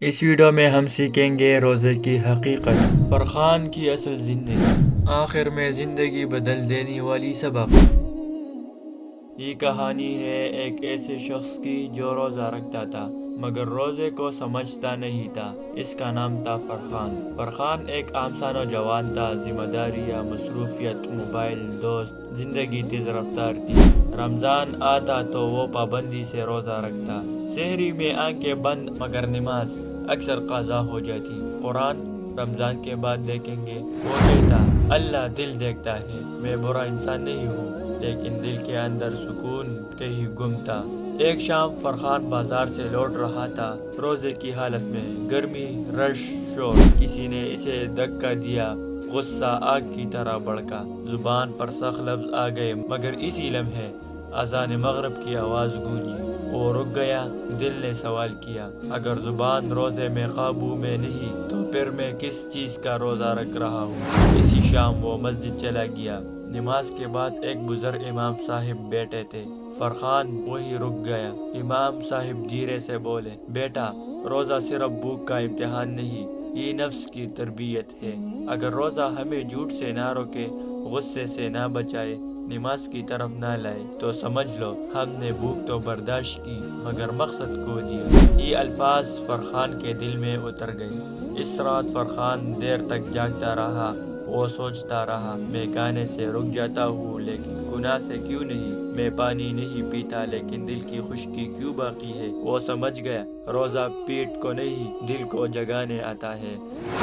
اس video میں ہم سیکھیں گے روزے کی حقیقت، فرخان کی اصل زندگی، آخر میں زندگی بدل دینے والی سبق۔ یہ کہانی ہے ایک ایسے شخص کی جو روزہ رکھتا تھا مگر روزے کو سمجھتا نہیں تھا۔ اس کا نام تھا فرخان۔ فرخان ایک عام سا نوجوان تھا، ذمہ داریاں، مصروفیت، موبائل، دوست، زندگی تیز رفتار تھی۔ رمضان آتا تو وہ پابندی سے روزہ رکھتا، سحری میں آنکھیں بند مگر نماز اکثر قضا ہو جاتی۔ قرآن رمضان کے بعد دیکھیں گے، وہ کہتا اللہ دل دیکھتا ہے، میں برا انسان نہیں ہوں لیکن دل کے اندر سکون کہیں گم تھا۔ ایک شام فرخان بازار سے لوٹ رہا تھا، روزے کی حالت میں، گرمی، رش، شور۔ کسی نے اسے دھکا دیا، غصہ آگ کی طرح بھڑکا، زبان پر سخت لفظ آ گئے مگر اسی لمحے اذان مغرب کی آواز گونجی۔ وہ رک گیا، دل نے سوال کیا، اگر زبان روزے میں قابو میں نہیں تو پھر میں کس چیز کا روزہ رکھ رہا ہوں؟ اسی شام وہ مسجد چلا گیا۔ نماز کے بعد ایک بزرگ امام صاحب بیٹھے تھے، فرخان وہی رک گیا۔ امام صاحب دھیرے سے بولے، بیٹا، روزہ صرف بھوک کا امتحان نہیں، یہ نفس کی تربیت ہے۔ اگر روزہ ہمیں جھوٹ سے نہ روکے، غصے سے نہ بچائے، نماز کی طرف نہ لائے تو سمجھ لو ہم نے بھوک تو برداشت کی مگر مقصد کھو دیا۔ یہ الفاظ فرخان کے دل میں اتر گئے۔ اس رات فرخان دیر تک جاگتا رہا۔ وہ سوچتا رہا، میں کھانے سے رک جاتا ہوں لیکن گناہ سے کیوں نہیں؟ میں پانی نہیں پیتا لیکن دل کی خشکی کیوں باقی ہے؟ وہ سمجھ گیا، روزہ پیٹ کو نہیں دل کو جگانے آتا ہے۔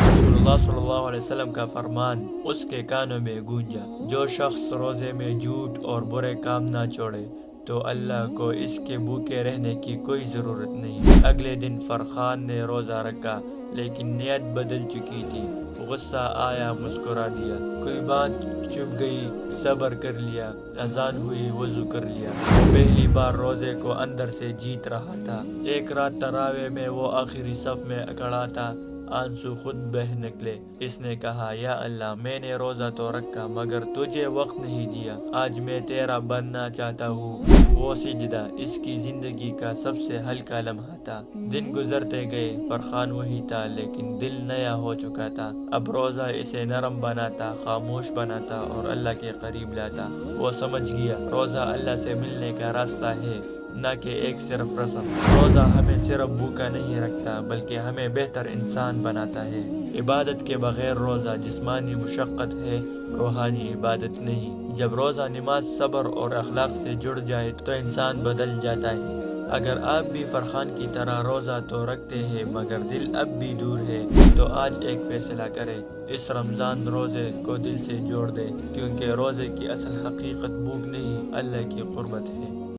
رسول اللہ صلی اللہ علیہ وسلم کا فرمان اس کے کانوں میں گونجا، جو شخص روزے میں جھوٹ اور برے کام نہ چھوڑے تو اللہ کو اس کے بھوکے رہنے کی کوئی ضرورت نہیں۔ اگلے دن فرخان نے روزہ رکھا لیکن نیت بدل چکی تھی۔ غصہ آیا، مسکرا دیا، کوئی بات چپ گئی، صبر کر لیا، اذان ہوئی، وضو کر لیا۔ وہ پہلی بار روزے کو اندر سے جیت رہا تھا۔ ایک رات تراویح میں وہ آخری صف میں کھڑا تھا، آنسو خود بہہ نکلے۔ اس نے کہا، یا اللہ، میں نے روزہ تو رکھا مگر تجھے وقت نہیں دیا، آج میں تیرا بننا چاہتا ہوں۔ وہ سجدہ اس کی زندگی کا سب سے ہلکا لمحہ تھا۔ دن گزرتے گئے، فرخان وہی تھا لیکن دل نیا ہو چکا تھا۔ اب روزہ اسے نرم بناتا، خاموش بناتا اور اللہ کے قریب لاتا۔ وہ سمجھ گیا، روزہ اللہ سے ملنے کا راستہ ہے، نہ کہ ایک صرف رسم۔ روزہ ہمیں صرف بھوکا نہیں رکھتا بلکہ ہمیں بہتر انسان بناتا ہے۔ عبادت کے بغیر روزہ جسمانی مشقت ہے، روحانی عبادت نہیں۔ جب روزہ نماز، صبر اور اخلاق سے جڑ جائے تو انسان بدل جاتا ہے۔ اگر آپ بھی فرخان کی طرح روزہ تو رکھتے ہیں مگر دل اب بھی دور ہے تو آج ایک فیصلہ کریں، اس رمضان روزے کو دل سے جوڑ دیں، کیونکہ روزے کی اصل حقیقت بھوک نہیں، اللہ کی قربت ہے۔